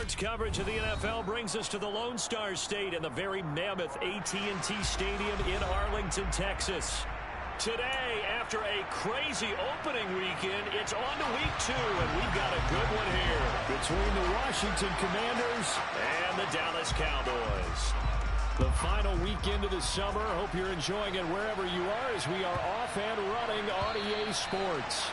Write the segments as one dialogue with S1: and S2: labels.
S1: Sports coverage of the NFL brings us to the Lone Star State and the very mammoth AT&T Stadium in Arlington, Texas. Today, after a crazy opening weekend, it's on to week 2, and we've got a good one here between the Washington Commanders and the Dallas Cowboys. The final weekend of the summer. Hope you're enjoying it wherever you are as we are off and running on EA Sports.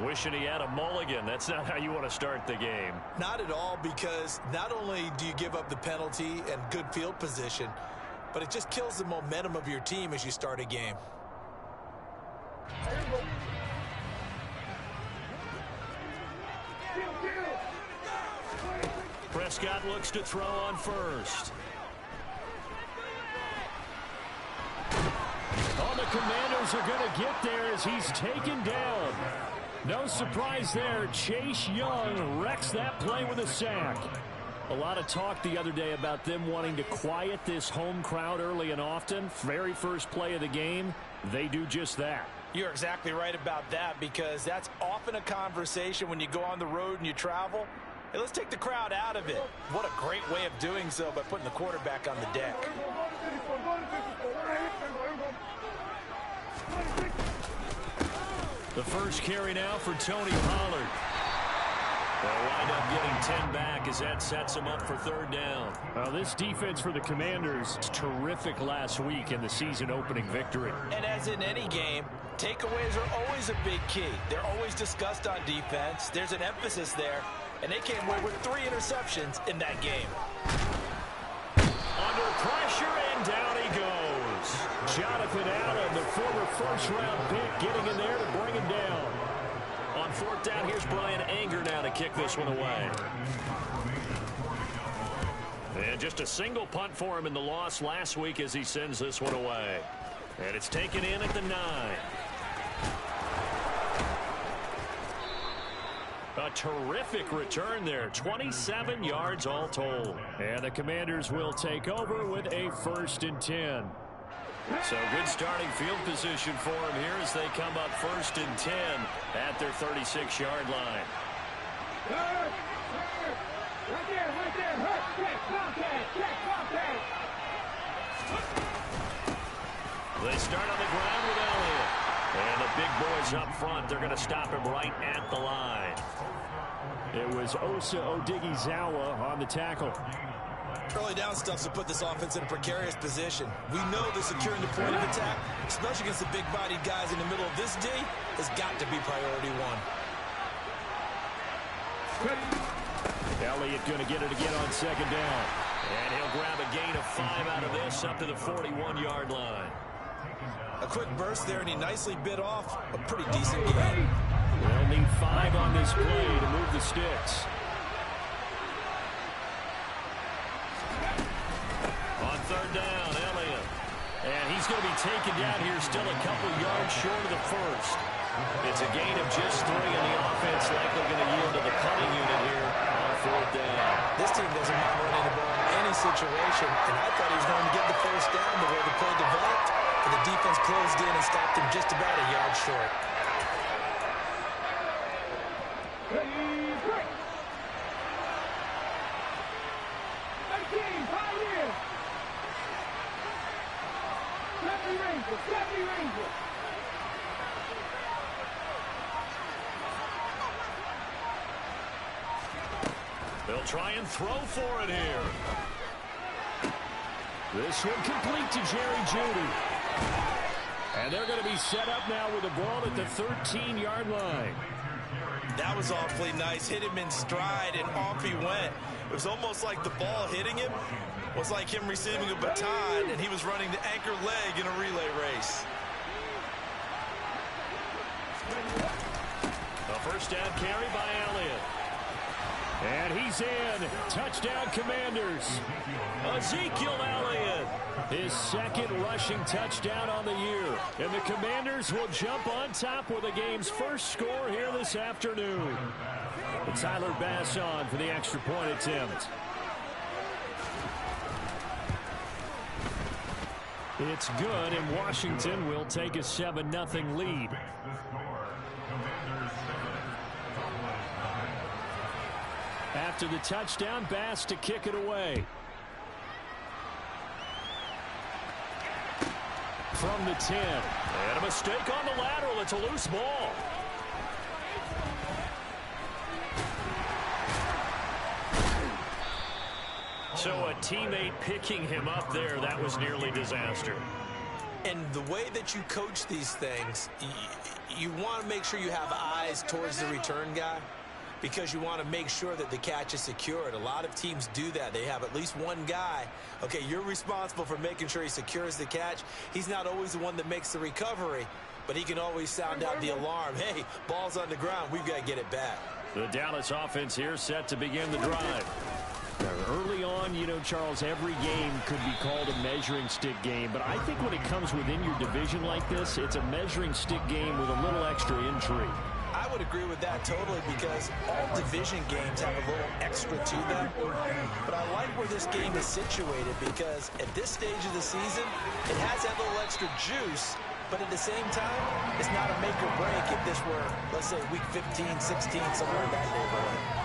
S1: Wishing he had a mulligan. That's not how you want to start the game.
S2: Not at all, because not only do you give up the penalty and good field position, but it just kills the momentum of your team as you start a game.
S1: Prescott looks to throw on first. Oh, the Commanders are going to get there as he's taken down. No surprise there. Chase Young wrecks that play with a sack. A lot of talk the other day about them wanting to quiet this home crowd early and often. Very first play of the game, they do just that.
S2: You're exactly right about that, because that's often a conversation when you go on the road and you travel. Hey, let's take the crowd out of it. What a great way of doing so by putting the quarterback on the deck.
S1: The first carry now for Tony Pollard. They'll wind up getting 10 back as that sets them up for third down. Well, this defense for the Commanders is terrific last week in the season-opening victory.
S2: And as in any game, takeaways are always a big key. They're always discussed on defense. There's an emphasis there, and they came away with 3 interceptions in that game.
S1: Under pressure, and down he goes. Jonathan Allen, the former first-round pick, getting in there to bring him down. On fourth down, here's Brian Anger now to kick this one away. And just a single punt for him in the loss last week as he sends this one away. And it's taken in at the 9. A terrific return there. 27 yards all told. And the Commanders will take over with a 1st and 10. So good starting field position for them here as they come up 1st and 10 at their 36-yard line. They start on the ground with Elliott. And the big boys up front, they're going to stop him right at the line. It was Osa Odighizuwa on the tackle.
S2: Early down stuff's to put this offense in a precarious position. We know that securing the point of attack, especially against the big-bodied guys in the middle of this D, has got to be priority
S1: 1. Elliott going to get it again on 2nd down. And he'll grab a gain of 5 out of this up to the 41-yard line.
S2: A quick burst there, and he nicely bit off a pretty decent game.
S1: They'll need 5 on this play to move the sticks. On 3rd down, Elliott. And he's going to be taken down here, still a couple yards short of the 1st. It's a gain of just 3, and the offense likely going to yield to the punting unit here on 4th down.
S2: This team doesn't mind running the ball in any situation, and I thought he was going to get the 1st down the way the play developed, and the defense closed in and stopped him just about a yard short.
S1: They'll try and throw for it here. This one complete to Jerry Jeudy. And they're going to be set up now with the ball at the 13-yard line.
S2: That was awfully nice. Hit him in stride, and off he went. It was almost like the ball hitting him was like him receiving a baton, and he was running the anchor leg in a relay race.
S1: A 1st down carry by Elliott. And he's in. Touchdown, Commanders. Ezekiel Elliott. His 2nd rushing touchdown on the year. And the Commanders will jump on top with the game's first score here this afternoon. And Tyler Bass on for the extra point attempt. It's good, and Washington will take a 7-0 lead. After the touchdown, Bass to kick it away. From the 10. And a mistake on the lateral. It's a loose ball. So a teammate picking him up there, that was nearly disaster.
S2: And the way that you coach these things, you want to make sure you have eyes towards the return guy because you want to make sure that the catch is secured. A lot of teams do that. They have at least one guy. Okay, you're responsible for making sure he secures the catch. He's not always the one that makes the recovery, but he can always sound out the alarm. Hey, ball's on the ground. We've got to get it back.
S1: The Dallas offense here set to begin the drive. Early on, you know, Charles, every game could be called a measuring stick game, but I think when it comes within your division like this, it's a measuring stick game with a little extra intrigue.
S2: I would agree with that totally because all division games have a little extra to them. But I like where this game is situated because at this stage of the season, it has that little extra juice, but at the same time, it's not a make or break if this were, let's say, week 15, 16, somewhere in that neighborhood.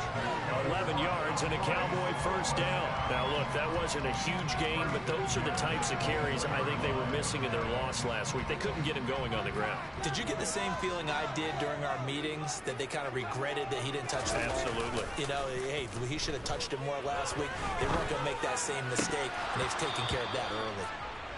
S1: 11 yards and a Cowboy first down. Now, look, that wasn't a huge gain, but those are the types of carries I think they were missing in their loss last week. They couldn't get him going on the ground.
S2: Did you get the same feeling I did during our meetings, that they kind of regretted that he didn't touch the ball?
S1: Absolutely.
S2: You know, hey, he should have touched it more last week. They weren't going to make that same mistake, and they've taken care of that early.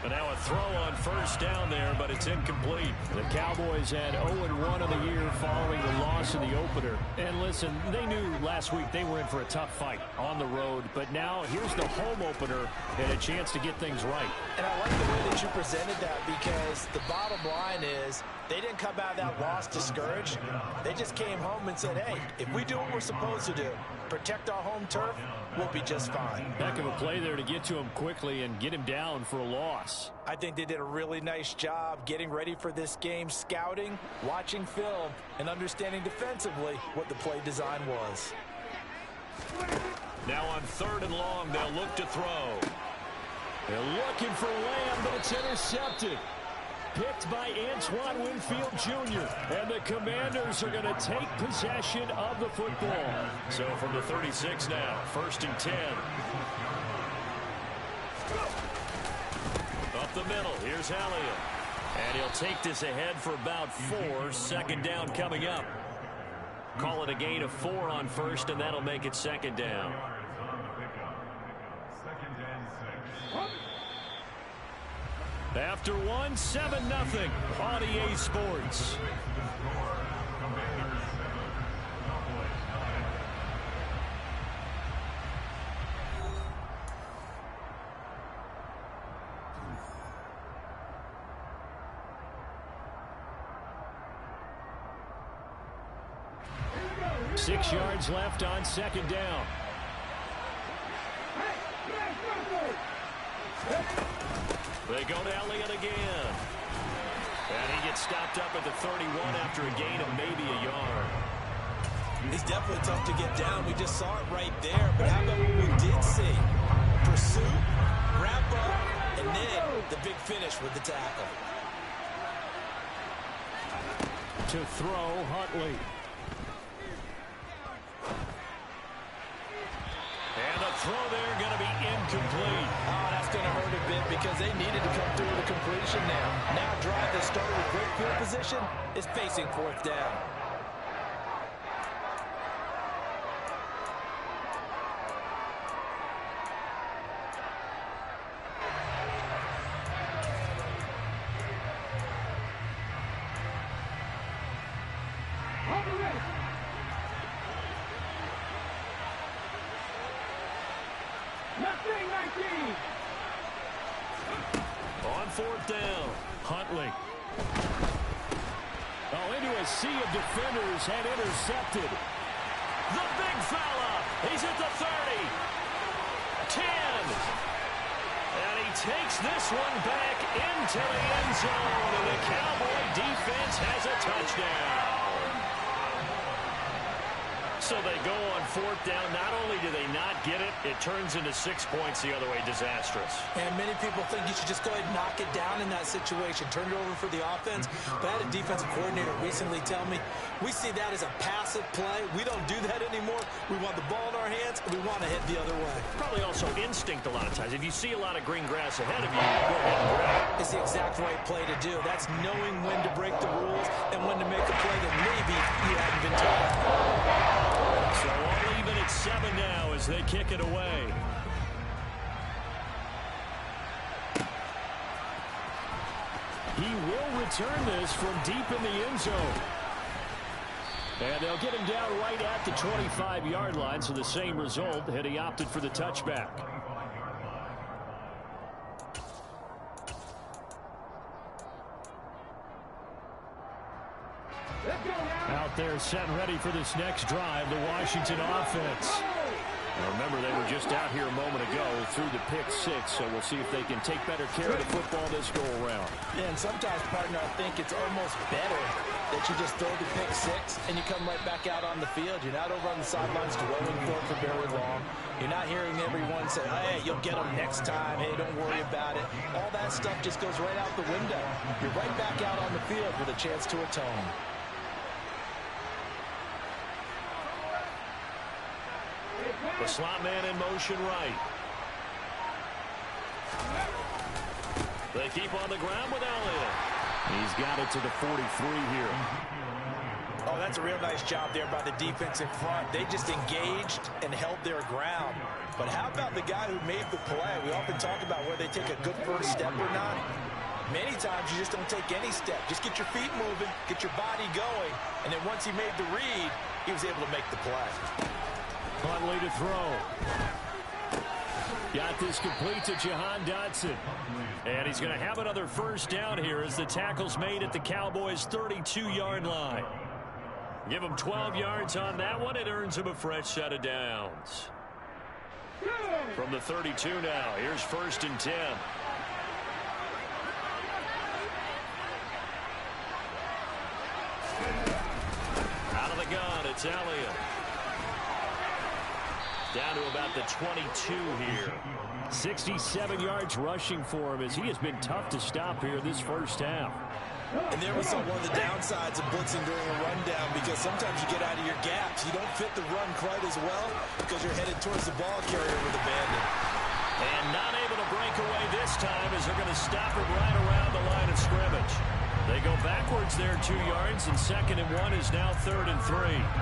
S1: But now a throw on first down there, but it's incomplete. The Cowboys had 0-1 of the year following the loss in the opener. And listen, they knew last week they were in for a tough fight on the road. But now here's the home opener and a chance to get things right.
S2: And I like the way that you presented that because the bottom line is they didn't come out of that loss discouraged. They just came home and said, hey, if we do what we're supposed to do, protect our home turf, we'll be just fine.
S1: Heck of a play there to get to him quickly and get him down for a loss.
S2: I think they did a really nice job getting ready for this game, scouting, watching film, and understanding defensively what the play design was.
S1: Now on 3rd and long, they'll look to throw. They're looking for Lamb, but it's intercepted. Picked by Antoine Winfield Jr. And the Commanders are going to take possession of the football. So from the 36 now, 1st and 10. Up the middle, here's Elliott. And he'll take this ahead for about 4. 2nd down coming up. Call it a gain of 4 on 1st, and that'll make it 2nd down. After 1, 7-0 on EA Sports. Six yards left on 2nd down. They go to Elliott again. And he gets stopped up at the 31 after a gain of maybe a yard.
S2: He's definitely tough to get down. We just saw it right there. But how about what we did see? Pursuit, wrap up, and then the big finish with the tackle.
S1: To throw, Huntley. And the throw there going to be incomplete.
S2: Oh, that's going to hurt a bit because they needed to come through with a completion now. Now drive that started with great field position is facing 4th down.
S1: On 4th down, Huntley. Oh, into a sea of defenders and intercepted. The big fella. He's at the 30. 10. And he takes this one back into the end zone. And the Cowboy defense has a touchdown. So they go on fourth down. Not only do they not get it, it turns into 6 points the other way. Disastrous.
S2: And many people think you should just go ahead and knock it down in that situation. Turn it over for the offense. But I had a defensive coordinator recently tell me, we see that as a passive play. We don't do that anymore. We want the ball in our hands, and we want to head the other way.
S1: Probably also instinct a lot of times. If you see a lot of green grass ahead of you, go ahead and grab it.
S2: It's the exact right play to do. That's knowing when to break the rules and when to make a play that maybe you hadn't been told.
S1: So all even at 7 now as they kick it away. He will return this from deep in the end zone. And they'll get him down right at the 25-yard line, so the same result had he opted for the touchback. Out there set and ready for this next drive, the Washington offense. Now remember, they were just out here a moment ago through the pick 6, so we'll see if they can take better care of the football this go-around.
S2: Yeah, and sometimes, partner, I think it's almost better that you just throw the pick 6 and you come right back out on the field. You're not over on the sidelines dwelling for very long. You're not hearing everyone say, hey, you'll get them next time. Hey, don't worry about it. All that stuff just goes right out the window. You're right back out on the field with a chance to atone.
S1: The slot man in motion right. They keep on the ground with Elliott. He's got it to the 43 here.
S2: Oh, that's a real nice job there by the defense in front. They just engaged and held their ground. But how about the guy who made the play? We often talk about whether they take a good first step or not. Many times you just don't take any step. Just get your feet moving, get your body going, and then once he made the read, he was able to make the play.
S1: Huntley to throw. Got this complete to Jahan Dotson. And he's going to have another first down here as the tackle's made at the Cowboys' 32-yard line. Give him 12 yards on that one. It earns him a fresh set of downs. From the 32 now, here's 1st and 10. Out of the gun, it's Elliott. Down to about the 22 here. 67 yards rushing for him as he has been tough to stop here this first half.
S2: And there we saw one of the downsides of blitzing during a rundown, because sometimes you get out of your gaps. You don't fit the run quite as well because you're headed towards the ball carrier with abandon.
S1: And not able to break away this time as they're going to stop him right around the line of scrimmage. They go backwards there 2 yards, and 2nd and 1 is now 3rd and 3.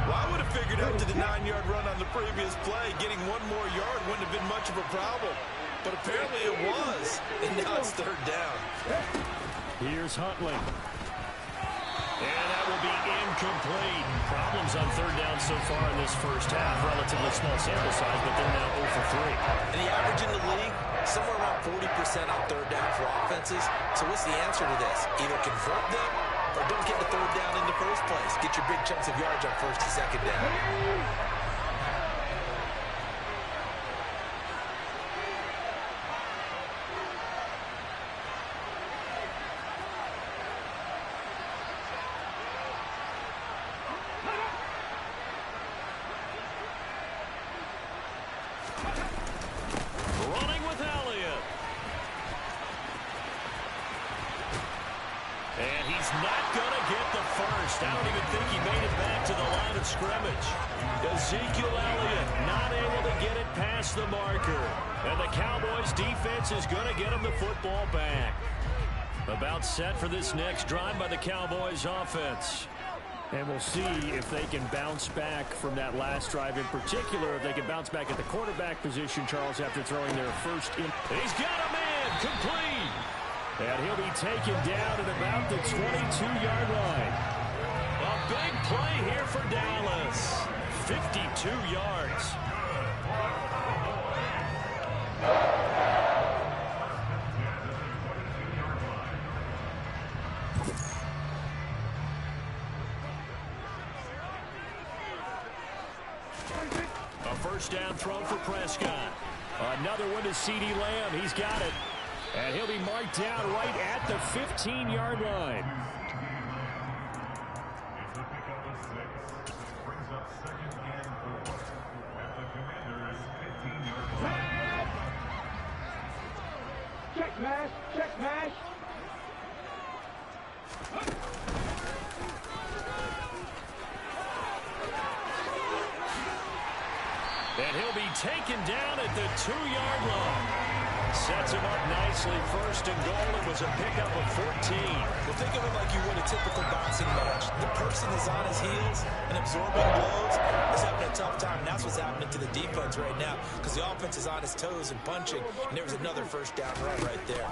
S2: Well, I would have figured after the 9-yard run on the previous play, getting 1 more yard wouldn't have been much of a problem. But apparently it was, and now it's 3rd down.
S1: Here's Huntley. And that will be incomplete. Problems on 3rd down so far in this first half. Relatively small sample size, but they're now 0 for 3.
S2: And the average in the league, somewhere around 40% on 3rd down for offenses. So what's the answer to this? Either convert them or don't get the 3rd down in the first place. Get your big chunks of yards on 1st and 2nd down.
S1: Running with Elliott. And he's not going to get the first. I don't even think he made it back to the line of scrimmage. Ezekiel Elliott not able to get it past the marker. And the Cowboys defense is going to get him the football back. About set for this next drive by the Cowboys offense. And we'll see if they can bounce back from that last drive, in particular, if they can bounce back at the quarterback position, Charles, after throwing their first in. He's got a man complete. And he'll be taken down at about the 22-yard line. A big play here for Dallas. 52 yards. A first down throw for Prescott. Another one to CeeDee Lamb. He's got it. And he'll be marked down right at the 15-yard line.
S3: Check pass, check pass.
S1: And he'll be taken down at the 2-yard line. Sets him up nicely. First and goal. It was a pickup of 14.
S2: Well, think of it like you would a typical boxing match. The person is on his heels and absorbing blows is having a tough time. And that's what's happening to the defense right now because the offense is on his toes and punching. And there was another first down run right there.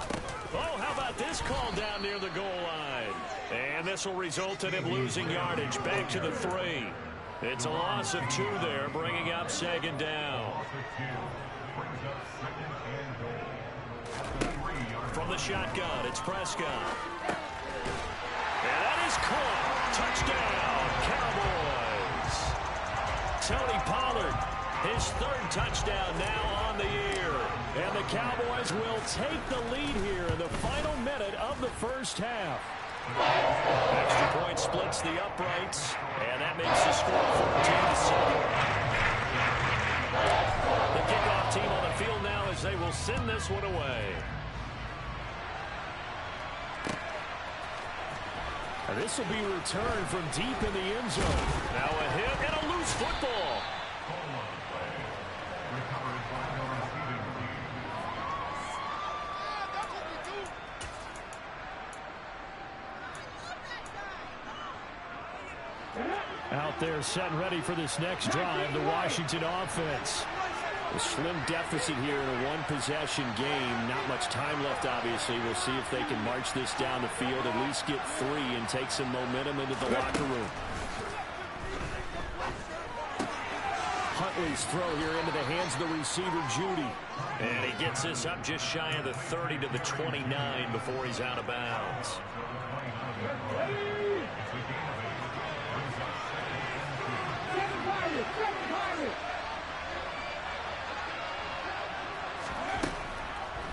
S1: Oh, how about this call down near the goal line? And this will result in him losing yardage. Back to the 3. It's a loss of 2 there, bringing up second down. From the shotgun, it's Prescott. And that is caught. Touchdown, Cowboys. Tony Pollard, his 3rd touchdown now on the year. And the Cowboys will take the lead here in the final minute of the first half. Extra point splits the uprights, and that makes the score 14-7. The kickoff team on the field now as they will send this one away. And this will be returned from deep in the end zone. Now a hit and a loose football. Out there set and ready for this next drive, the Washington offense. A slim deficit here in a one-possession game. Not much time left, obviously. We'll see if they can march this down the field, at least get 3 and take some momentum into the locker room. Huntley's throw here into the hands of the receiver, Judy. And he gets this up just shy of the 30 to the 29 before he's out of bounds.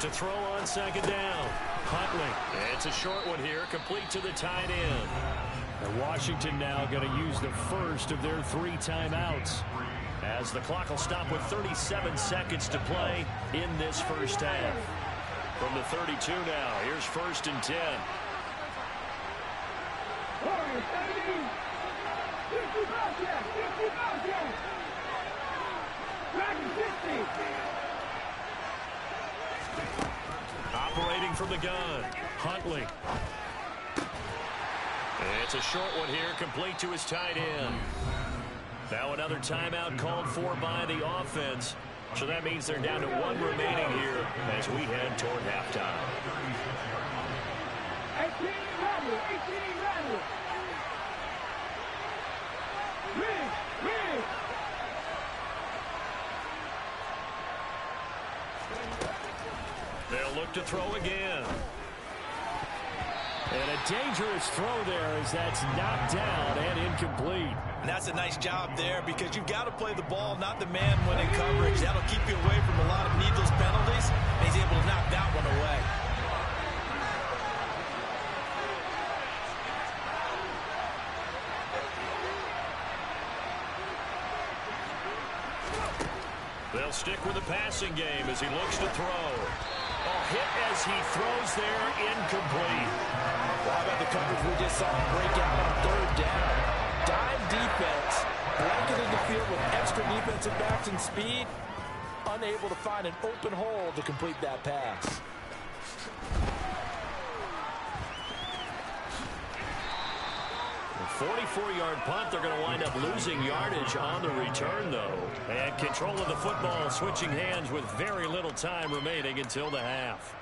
S1: To throw on second down. Huntley. It's a short one here, complete to the tight end. And Washington now going to use the first of their 3 timeouts, as the clock will stop with 37 seconds to play in this first half. From the 32 now, here's 1st and 10. Operating from the gun, Huntley. It's a short one here, complete to his tight end. Now another timeout called for by the offense. So that means they're down to 1 remaining here as we head toward halftime.
S3: 18 rattle.
S1: They'll look to throw again. And a dangerous throw there as that's knocked down and incomplete.
S2: And that's a nice job there because you've got to play the ball, not the man when in coverage. That'll keep you away from a lot of needless penalties. And he's able to knock that one away.
S1: They'll stick with the passing game as he looks to throw. Hit as he throws there, incomplete.
S2: Well, how about the coverage we just saw him break out on 3rd down? Dime defense, blanketing the field with extra defensive backs and speed, unable to find an open hole to complete that pass.
S1: A 44-yard punt. They're going to wind up losing yardage on the return, though. And control of the football switching hands with very little time remaining until the half.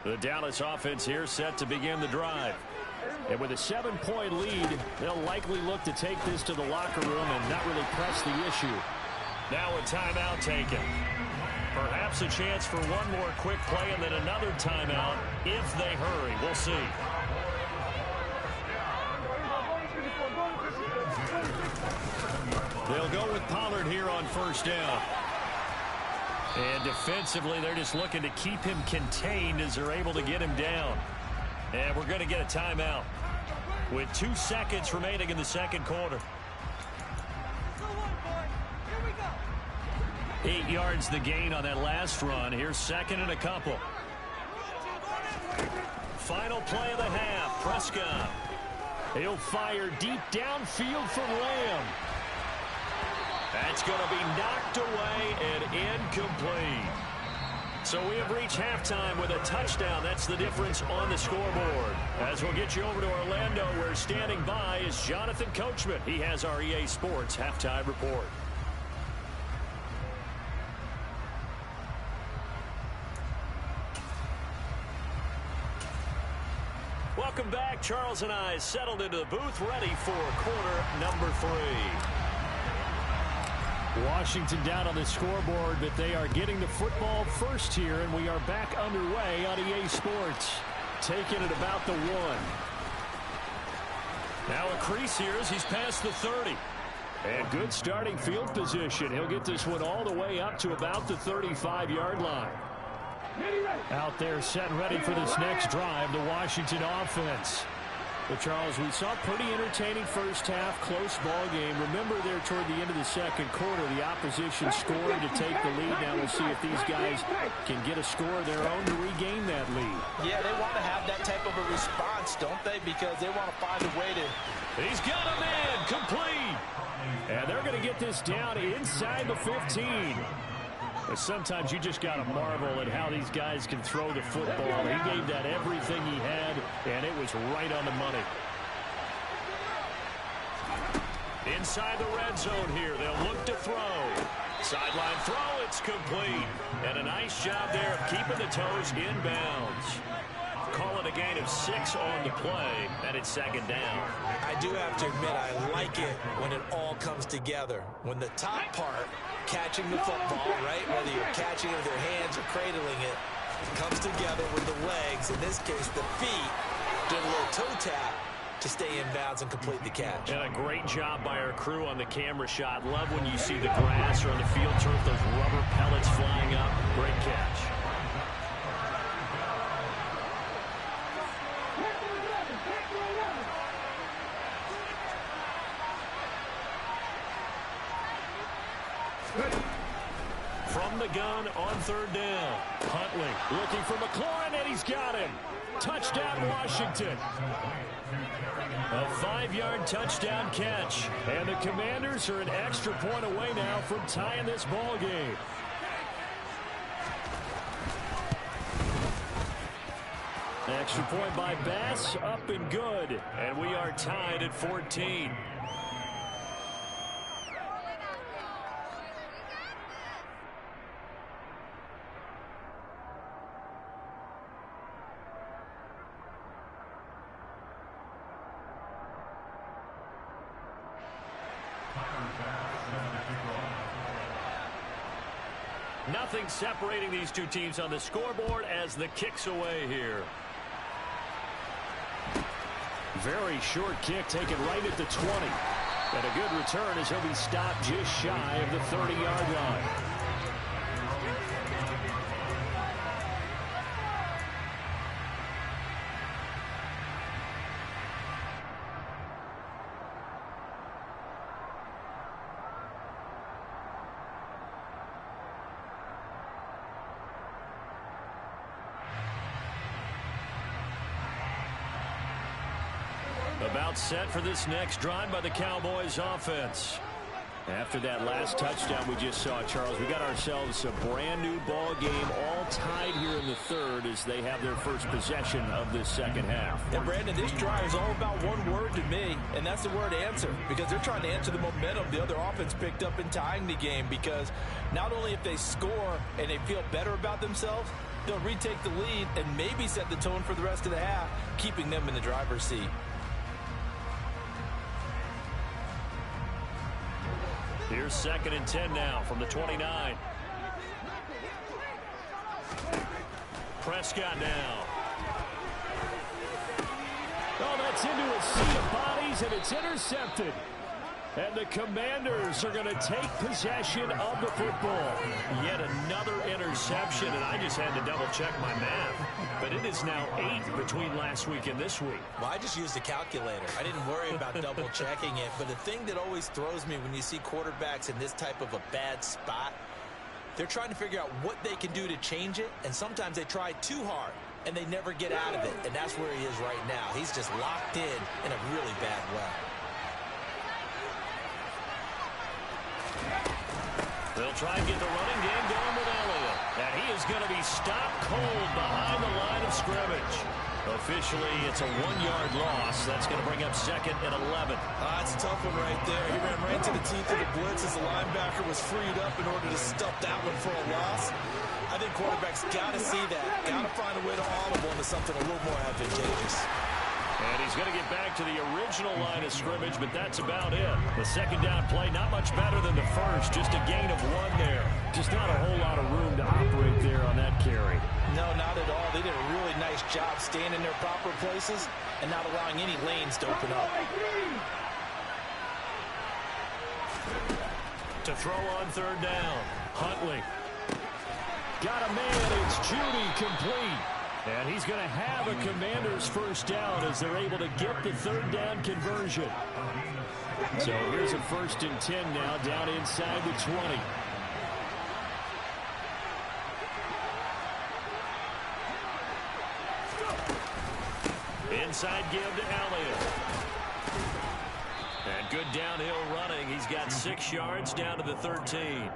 S1: The Dallas offense here set to begin the drive. And with a 7-point lead, they'll likely look to take this to the locker room and not really press the issue. Now a timeout taken. Perhaps a chance for one more quick play and then another timeout if they hurry. We'll see. They'll go with Pollard here on 1st down. And defensively, they're just looking to keep him contained as they're able to get him down. And we're going to get a timeout with 2 seconds remaining in the second quarter. 8 yards the gain on that last run. Here's second and a couple. Final play of the half. Prescott. He'll fire deep downfield for Lamb. That's going to be knocked away and incomplete. So we have reached halftime with a touchdown. That's the difference on the scoreboard. As we'll get you over to Orlando, where standing by is Jonathan Coachman. He has our EA Sports halftime report. Welcome back. Charles and I settled into the booth, ready for quarter number 3. Washington down on the scoreboard, but they are getting the football first here, and we are back underway on EA Sports. Taking it about the 1. Now a crease here as he's past the 30. And good starting field position. He'll get this one all the way up to about the 35-yard line. Out there set and ready for this next drive, the Washington offense. But, Charles, we saw a pretty entertaining first half, close ball game. Remember there toward the end of the second quarter, the opposition scored to take the lead. Now we'll see if these guys can get a score of their own to regain that lead.
S2: Yeah, they want to have that type of a response, don't they? Because they want to find a way to...
S1: He's got a man, complete. And they're going to get this down inside the 15. But sometimes you just got to marvel at how these guys can throw the football. He gave that everything he had, and it was right on the money. Inside the red zone here, they'll look to throw. Sideline throw, it's complete. And a nice job there of keeping the toes inbounds. Call it a gain of 6 on the play, and it's second down.
S2: I do have to admit, I like it when it all comes together. When the top part, catching the football, right, whether you're catching it with your hands or cradling it, comes together with the legs, in this case the feet, did a little toe tap to stay in bounds and complete the catch.
S1: And a great job by our crew on the camera shot. Love when you see the grass or on the field turf, those rubber pellets flying up. Great catch. From the gun on third down. Huntley looking for McLaurin, and he's got him. Touchdown, Washington. A 5-yard touchdown catch. And the Commanders are an extra point away now from tying this ball game. Extra point by Bass, up and good. And we are tied at 14. Nothing separating these two teams on the scoreboard as the kick's away here. Very short kick taken right at the 20. And a good return as he'll be stopped just shy of the 30-yard line. About set for this next drive by the Cowboys offense. After that last touchdown we just saw, Charles, we got ourselves a brand new ball game, all tied here in the third as they have their first possession of this second half.
S2: And Brandon, this drive is all about one word to me, and that's the word answer, because they're trying to answer the momentum the other offense picked up in tying the game, because not only if they score and they feel better about themselves, they'll retake the lead and maybe set the tone for the rest of the half, keeping them in the driver's seat.
S1: Here's second and 10 now from the 29. Prescott now. Oh, that's into a sea of bodies, and it's intercepted. And the Commanders are going to take possession of the football. Yet another interception, and I just had to double-check my math. But it is now 8 between last week and this week.
S2: Well, I just used a calculator. I didn't worry about double-checking it. But the thing that always throws me when you see quarterbacks in this type of a bad spot, they're trying to figure out what they can do to change it, and sometimes they try too hard, and they never get out of it. And that's where he is right now. He's just locked in a really bad way.
S1: They'll try and get the running game going with Elliott. And he is going to be stopped cold behind the line of scrimmage. Officially, it's a 1-yard loss. That's going to bring up second and 11.
S2: That's a tough one right there. He ran right into the teeth of the blitz as the linebacker was freed up in order to stuff that one for a loss. I think quarterbacks got to see that. Got to find a way to audible into something a little more advantageous.
S1: And he's going to get back to the original line of scrimmage, but that's about it. The second down play, not much better than the first. Just a gain of 1 there. Just not a whole lot of room to operate there on that carry.
S2: No, not at all. They did a really nice job staying in their proper places and not allowing any lanes to open up.
S1: To throw on third down, Huntley. Got a man, it's Judy, complete. And he's going to have a Commanders first down as they're able to get the third down conversion. So here's a 1st and 10 now, down inside the 20. Inside give to Elliott. And good downhill running. He's got 6 yards down to the 13.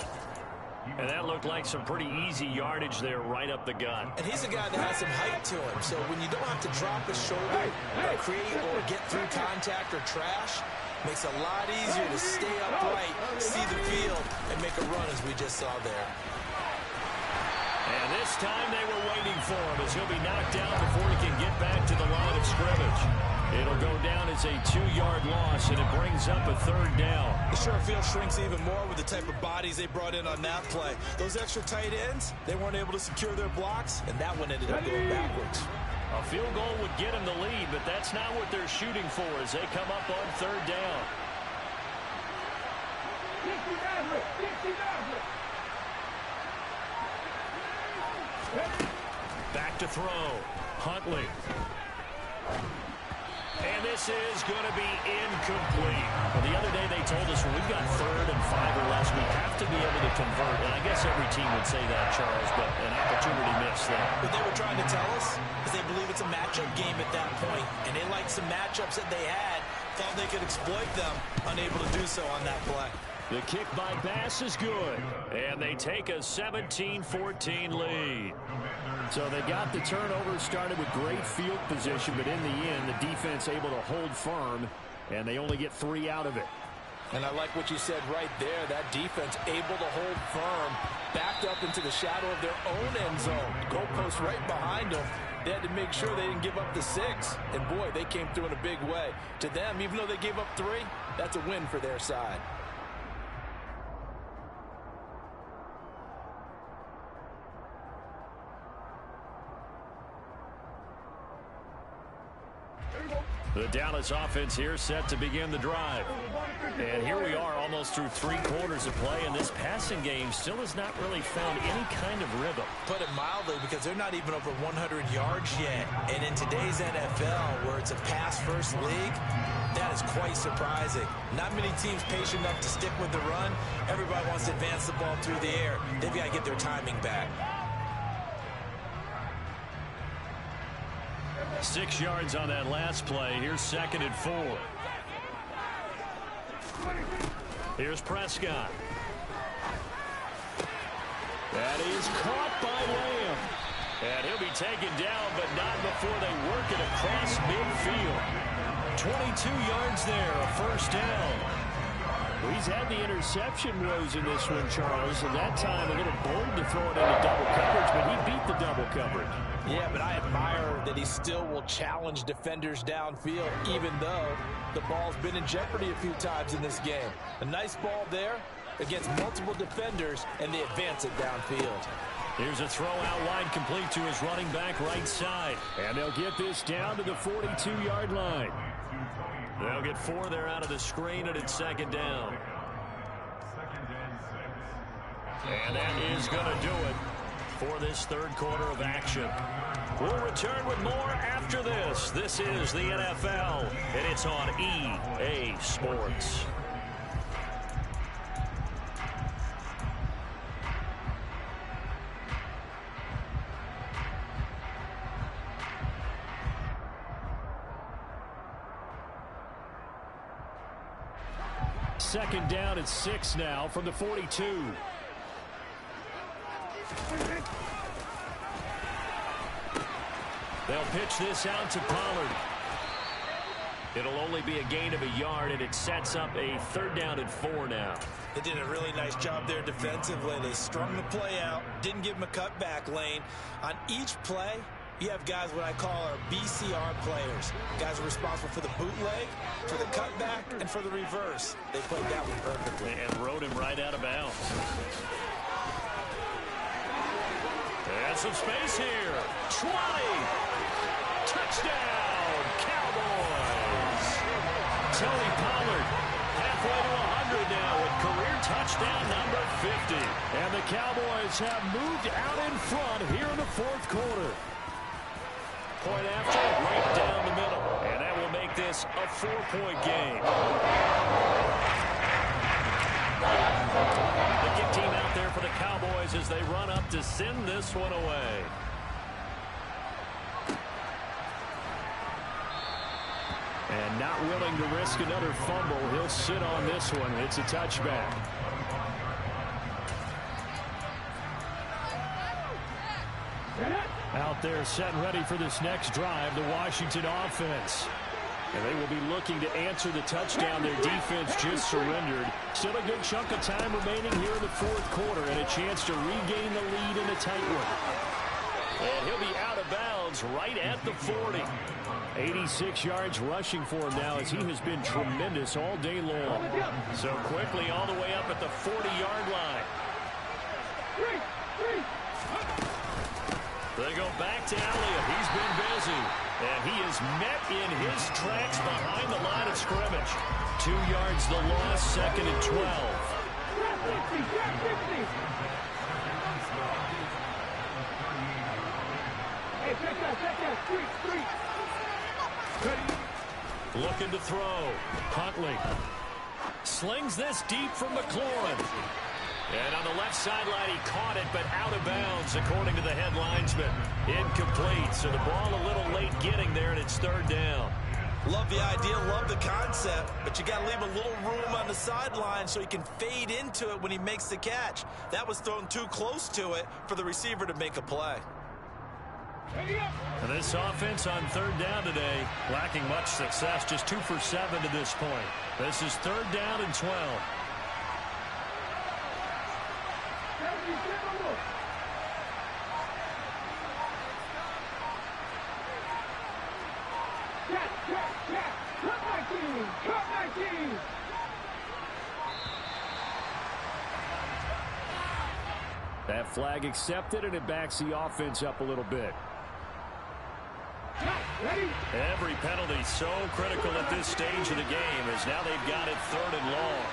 S1: And that looked like some pretty easy yardage there right up the gut.
S2: And he's a guy that has some height to him. So when you don't have to drop his shoulder or create or get through contact or trash, makes it a lot easier to stay upright, see the field, and make a run as we just saw there.
S1: And this time they were waiting for him as he'll be knocked down before he can get back to the line of scrimmage. It'll go down as a 2-yard loss, and it brings up a third down.
S2: The short field shrinks even more with the type of bodies they brought in on that play. Those extra tight ends, they weren't able to secure their blocks, and that one ended up going backwards.
S1: A field goal would get them the lead, but that's not what they're shooting for as they come up on third down. Back to throw. Huntley. And this is going to be incomplete. Well, the other day they told us when we've got 3rd and 5 or less, we have to be able to convert. And I guess every team would say that, Charles, but an opportunity missed there.
S2: What they were trying to tell us is they believe it's a matchup game at that point, and they liked some matchups that they had, thought they could exploit them, unable to do so on that play.
S1: The kick by Bass is good, and they take a 17-14 lead. So they got the turnover started with great field position, but in the end, the defense able to hold firm, and they only get 3 out of it.
S2: And I like what you said right there. That defense able to hold firm, backed up into the shadow of their own end zone. Goalpost right behind them. They had to make sure they didn't give up the 6. And, boy, they came through in a big way. To them, even though they gave up 3, that's a win for their side.
S1: The Dallas offense here set to begin the drive. And here we are almost through 3 quarters of play, and this passing game still has not really found any kind of rhythm.
S2: Put it mildly, because they're not even over 100 yards yet. And in today's NFL, where it's a pass-first league, that is quite surprising. Not many teams patient enough to stick with the run. Everybody wants to advance the ball through the air. They've got to get their timing back.
S1: 6 yards on that last play. Here's 2nd and 4. Here's Prescott. That is caught by Lamb. And he'll be taken down, but not before they work it across midfield. 22 yards there, a first down. Well, he's had the interception woes in this one, Charles, and that time a little bold to throw it into double coverage, but he beat the double coverage.
S2: Yeah, but I admire that he still will challenge defenders downfield, even though the ball's been in jeopardy a few times in this game. A nice ball there against multiple defenders, and they advance it downfield.
S1: Here's a throw out wide, complete to his running back right side. And they'll get this down to the 42-yard line. They'll get 4 there out of the screen, and it's second down. And that is going to do it for this third quarter of action. We'll return with more after this. This is the NFL, and it's on EA Sports. Second down and 6 now from the 42. They'll pitch this out to Pollard. It'll only be a gain of a yard, and it sets up a third down and 4 now.
S2: They did a really nice job there defensively. They strung the play out, didn't give him a cutback lane. On each play, you have guys what I call our BCR players. Guys are responsible for the bootleg, for the cutback, and for the reverse. They played that one perfectly.
S1: And rode him right out of bounds. And some space here. 20. Touchdown, Cowboys. Tony Pollard halfway to 100 now with career touchdown number 50. And the Cowboys have moved out in front here in the fourth quarter. Point after, right down the middle. And that will make this a 4-point game. The kick team out there for the Cowboys as they run up to send this one away. And not willing to risk another fumble, he'll sit on this one. It's a touchback. Out there set and ready for this next drive, the Washington offense. And they will be looking to answer the touchdown their defense just surrendered. Still a good chunk of time remaining here in the fourth quarter and a chance to regain the lead in a tight one. And he'll be out of bounds right at the 40. 86 yards rushing for him now as he has been tremendous all day long. So quickly all the way up at the 40-yard line. They go back to Elliott. He's been busy. And he is met in his tracks behind the line of scrimmage. 2 yards the loss, second and 12. Looking to throw. Huntley slings this deep from McLaurin. And on the left sideline, he caught it, but out of bounds, according to the head linesman. Incomplete, so the ball a little late getting there, and it's third down.
S2: Love the idea, love the concept, but you got to leave a little room on the sideline so he can fade into it when he makes the catch. That was thrown too close to it for the receiver to make a play.
S1: And this offense on third down today, lacking much success, just 2 for 7 to this point. This is third down and 12. That flag accepted, and it backs the offense up a little bit. Every penalty so critical at this stage of the game as now they've got it third and long.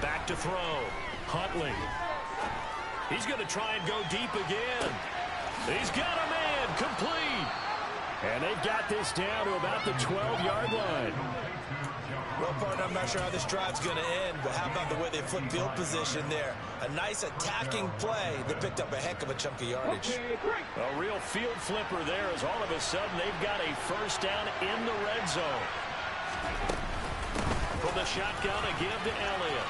S1: Back to throw. Huntley. He's going to try and go deep again. He's got a man complete. And they've got this down to about the 12-yard line.
S2: Well, partner, I'm not sure how this drive's going to end, but how about the way they flipped field position there? A nice attacking play that picked up a heck of a chunk of yardage.
S1: A real field flipper there as all of a sudden they've got a first down in the red zone. From the shotgun, a give to Elliott.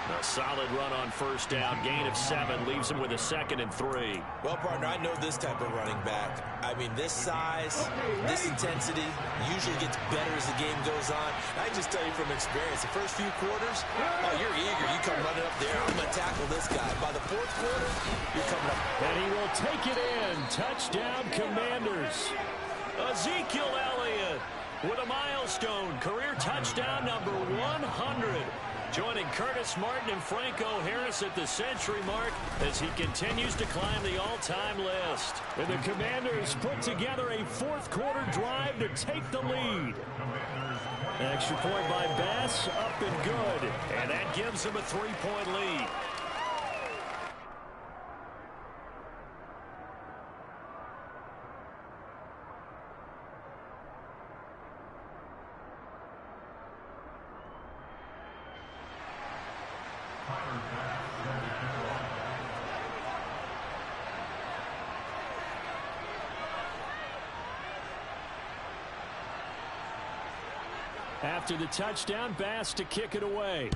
S1: A solid run on first down. Gain of 7 leaves him with a second and 3.
S2: Well, partner, I know this type of running back. I mean, this size, this intensity usually gets better as the game goes on. I just tell you from experience, the first few quarters, oh, you're eager. You come running up there. I'm going to tackle this guy. By the fourth quarter, you're coming up.
S1: And he will take it in. Touchdown, Commanders. Ezekiel Elliott with a milestone career touchdown number 100. Joining Curtis Martin and Franco Harris at the century mark as he continues to climb the all-time list. And the Commanders put together a fourth-quarter drive to take the lead. Extra point by Bass, up and good. And that gives them a 3-point lead. After the touchdown, Bass to kick it away.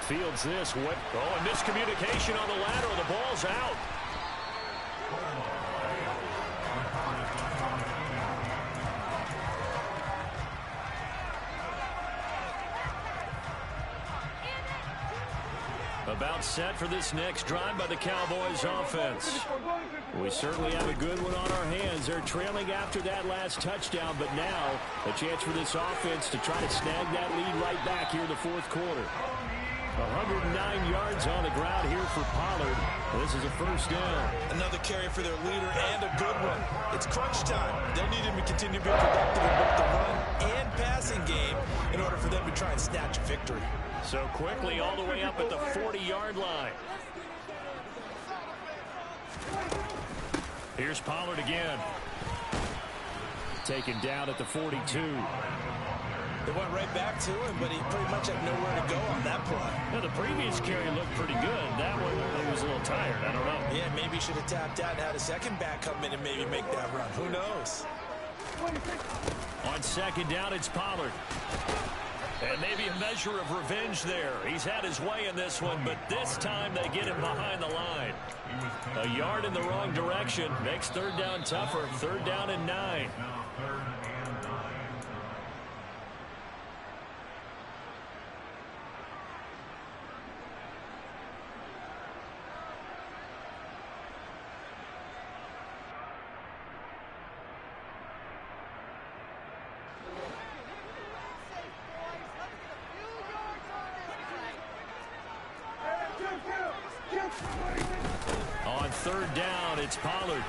S1: Fields this. What? Oh, a miscommunication on the lateral. The ball's out. About set for this next drive by the Cowboys offense. We certainly have a good one on our hands. They're trailing after that last touchdown, but now a chance for this offense to try to snag that lead right back here in the fourth quarter. 109 yards on the ground here for Pollard. This is a first down.
S2: Another carry for their leader and a good one. It's crunch time. They'll need him to continue to be productive in both the run and passing game in order for them to try and snatch a victory.
S1: So quickly all the way up at the 40-yard line. Here's Pollard again. Taken down at the 42.
S2: They went right back to him, but he pretty much had nowhere to go on that play.
S1: Now, the previous carry looked pretty good. That one, he was a little tired. I don't know.
S2: Yeah, maybe he should have tapped out and had a second back come in and maybe make that run. Who knows?
S1: On second down, it's Pollard. And maybe a measure of revenge there. He's had his way in this one, but this time they get him behind the line. A yard in the wrong direction makes third down tougher. Third down and 9. On third down, it's Pollard.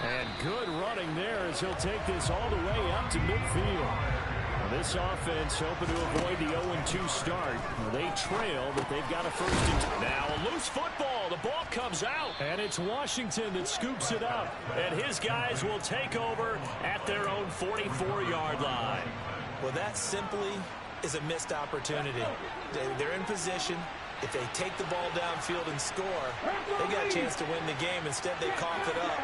S1: And good running there as he'll take this all the way up to midfield. Now this offense hoping to avoid the 0-2 start. They trail, but they've got a first and 10. Now a loose football. The ball comes out. And it's Washington that scoops it up. And his guys will take over at their own 44-yard line.
S2: Well, that simply is a missed opportunity. They're in position. If they take the ball downfield and score, they got a chance to win the game. Instead, they cough it up.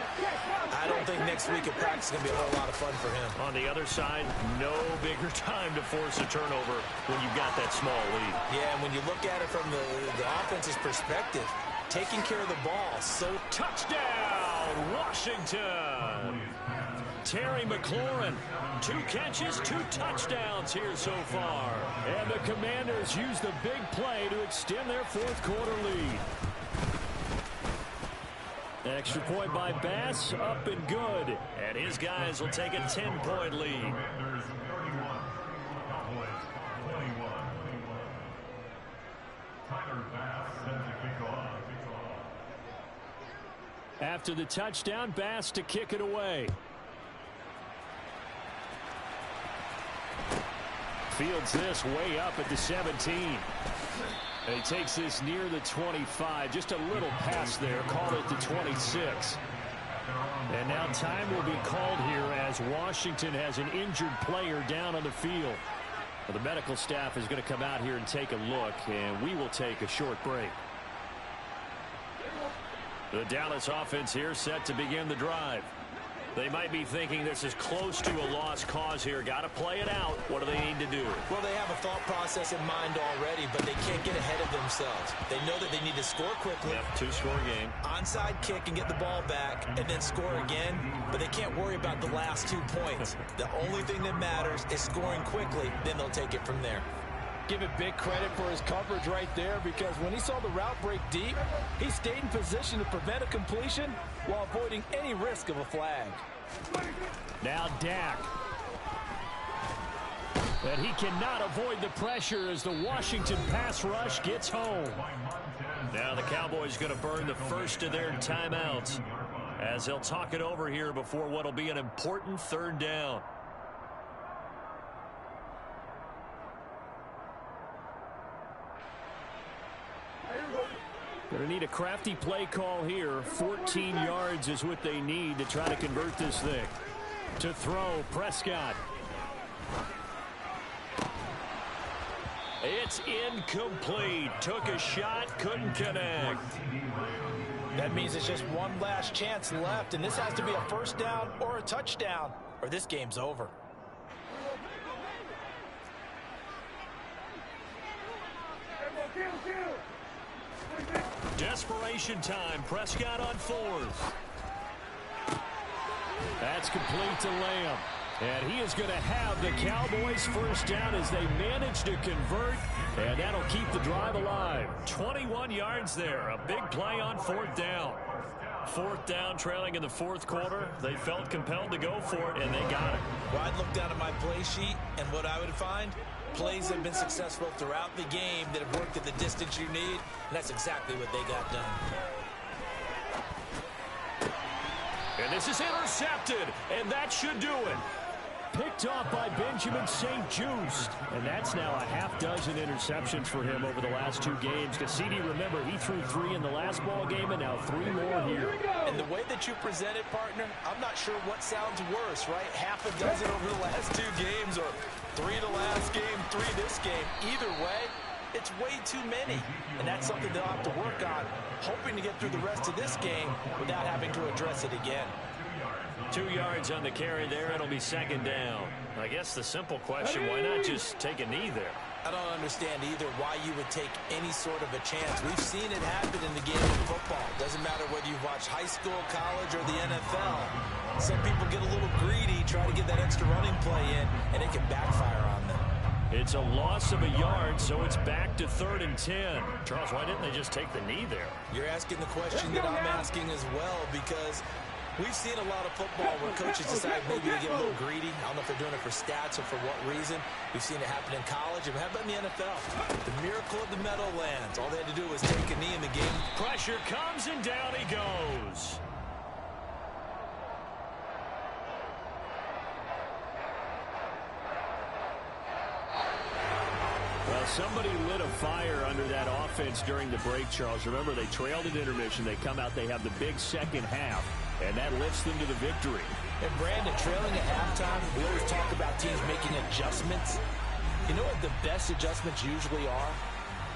S2: I don't think next week at practice is going to be a whole lot of fun for him.
S1: On the other side, no bigger time to force a turnover when you've got that small lead.
S2: Yeah, and when you look at it from the offense's perspective, taking care of the ball. So
S1: touchdown, Washington. Terry McLaurin, 2 catches, 2 touchdowns here so far. And the Commanders use the big play to extend their fourth quarter lead. Extra point by Bass, up and good. And his guys will take a 10-point lead. After the touchdown, Bass to kick it away. Fields this way up at the 17. And he takes this near the 25. Just a little pass there. Call it the 26. And now time will be called here as Washington has an injured player down on the field. Well, the medical staff is going to come out here and take a look, and we will take a short break. The Dallas offense here set to begin the drive. They might be thinking this is close to a lost cause here. Got to play it out. What do they need to do?
S2: Well, they have a thought process in mind already, but they can't get ahead of themselves. They know that they need to score quickly.
S1: Yep, 2-score game.
S2: Onside kick and get the ball back and then score again, but they can't worry about the last 2 points. The only thing that matters is scoring quickly, then they'll take it from there.
S4: Give it big credit for his coverage right there, because when he saw the route break deep, he stayed in position to prevent a completion while avoiding any risk of a flag.
S1: Now Dak. And he cannot avoid the pressure as the Washington pass rush gets home. Now the Cowboys going to burn the first of their timeouts as they'll talk it over here before what will be an important third down. Going to need a crafty play call here. 14 yards is what they need to try to convert this thing. To throw, Prescott. It's incomplete. Took a shot, couldn't connect.
S4: That means it's just one last chance left, and this has to be a first down or a touchdown, or this game's over.
S1: Desperation time. Prescott on fourth. That's complete to Lamb. And he is going to have the Cowboys first down as they manage to convert. And that'll keep the drive alive. 21 yards there. A big play on fourth down. Fourth down, trailing in the fourth quarter. They felt compelled to go for it, and they got it.
S2: Well, I'd look down at my play sheet, and what I would find, plays have been successful throughout the game that have worked at the distance you need, and that's exactly what they got done.
S1: And this is intercepted, and that should do it. Picked off by Benjamin St-Juste. And that's now a half-dozen interceptions for him over the last two games. Cassidy, remember, he threw 3 in the last ball game and now 3 more here.
S4: And the way that you present it, partner, I'm not sure what sounds worse, right? Half a dozen over the last 2 games, or 3 the last game, 3 this game. Either way, it's way too many. And that's something they'll have to work on, hoping to get through the rest of this game without having to address it again.
S1: 2 yards on the carry there. It'll be second down. I guess the simple question, why not just take a knee there?
S2: I don't understand either why you would take any sort of a chance. We've seen it happen in the game of football. Doesn't matter whether you've watched high school, college, or the NFL. Some people get a little greedy, try to get that extra running play in, and it can backfire on them.
S1: It's a loss of a yard, so it's back to 3rd and 10. Charles, why didn't they just take the knee there?
S2: You're asking the question that I'm asking as well, because we've seen a lot of football where coaches decide maybe to get a little greedy. I don't know if they're doing it for stats or for what reason. We've seen it happen in college, and how about in the NFL? The miracle of the Meadowlands. All they had to do was take a knee in the game.
S1: Pressure comes, and down he goes. Well, somebody lit a fire under that offense during the break, Charles. Remember, they trailed at intermission. They come out, they have the big second half, and that lifts them to the victory.
S4: And Brandon, trailing at halftime, we always talk about teams making adjustments. You know what the best adjustments usually are?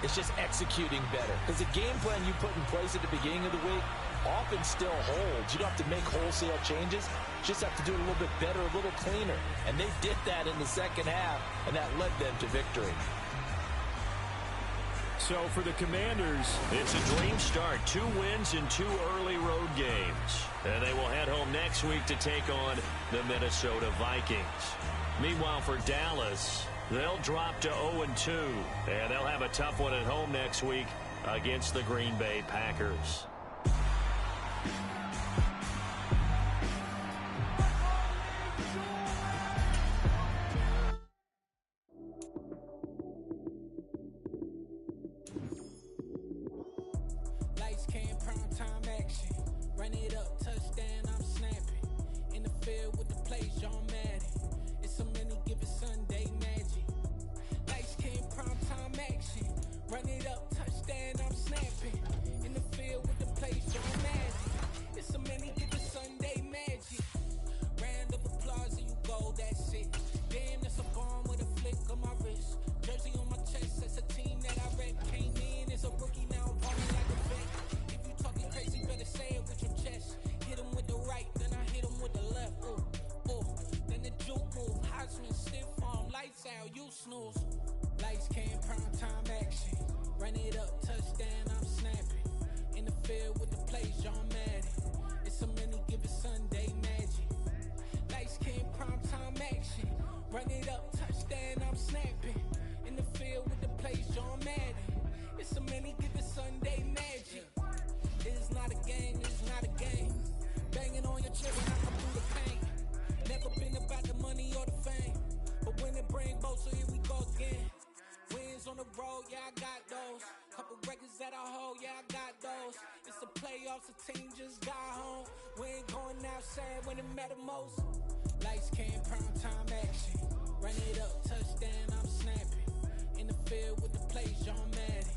S4: It's just executing better. Because the game plan you put in place at the beginning of the week often still holds. You don't have to make wholesale changes. You just have to do it a little bit better, a little cleaner. And they did that in the second half, and that led them to victory.
S1: So for the Commanders, it's a dream start. 2 wins in 2 early road games. And they will head home next week to take on the Minnesota Vikings. Meanwhile, for Dallas, they'll drop to 0-2. And they'll have a tough one at home next week against the Green Bay Packers.
S5: Lights came, prime time action. Run it up, touchdown, I'm snapping. In the field with the plays, John Madden. It's a many given Sunday magic. Lights came, prime time action. Run it up, touchdown, I'm snapping. In the field with the many give it Sunday magic. It's not a game, it's not a game. Banging on your chair when I come through the pain. Never been about the money or the fame, but when it bring both, so here we go again. Wins on the road, yeah, I got those. Couple records that I hold, yeah, I got those. It's the playoffs, the team just got home. We ain't going outside when it matter most. Lights, cam, prime time action. Run it up, touchdown, I'm snapping. In the field with the plays, John Madden.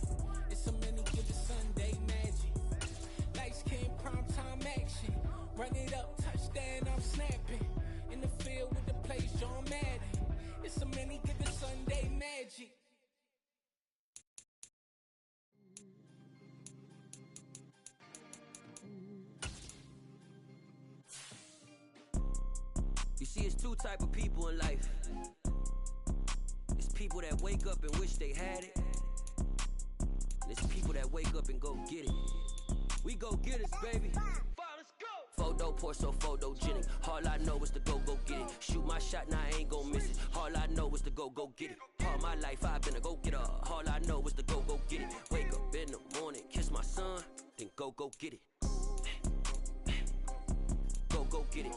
S5: It's so many, give it Sunday magic. Lights, cam, prime time action. Run it up, touchdown, I'm snapping. In the field with the plays, John Madden. It's so many, give it Sunday magic.
S6: You see, it's two type of people in life. It's people that wake up and wish they had it. And it's people that wake up and go get it. We go get it, baby. Photo poor, so photogenic. All I know is to go get it. Shoot my shot, now I ain't gon' miss it. All I know is to go get it. All my life I've been a go-getter. All I know is to go get it. Wake up in the morning, kiss my son, then go get it. Go get it.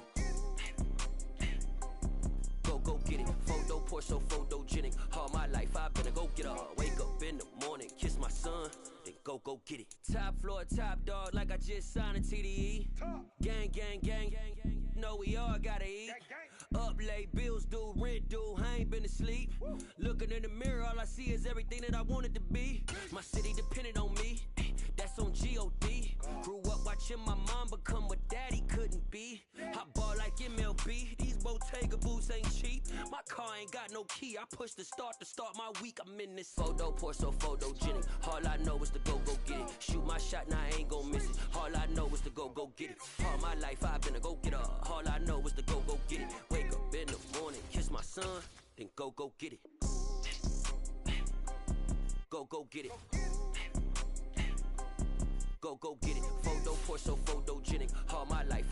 S6: Go get it. Photo poor, so photogenic. All my life I've been a go-getter. Wake up in the morning, kiss my son, then go get it. Top floor, top dog, like I just signed a TDE. Gang. Know we all gotta eat. Up late, bills due, rent due, I ain't been asleep. Looking in the mirror, all I see is everything that I wanted to be. My city depended on me, that's on G.O.D. Grew up watching my mom become what daddy couldn't be. I ball like MLB, these Bottega boots ain't cheap. My car ain't got no key, I push the start to start my week. I'm in this photo poor, so photogenic. All I know is to go get it. Shoot my shot, now I ain't gon' miss it. All I know is to go get it. All my life I've been a go-getter. All I know is to go get it. Wake up in the morning, kiss my son, then go get it. Go get it. Go get it. Photo poor, so photogenic. All my life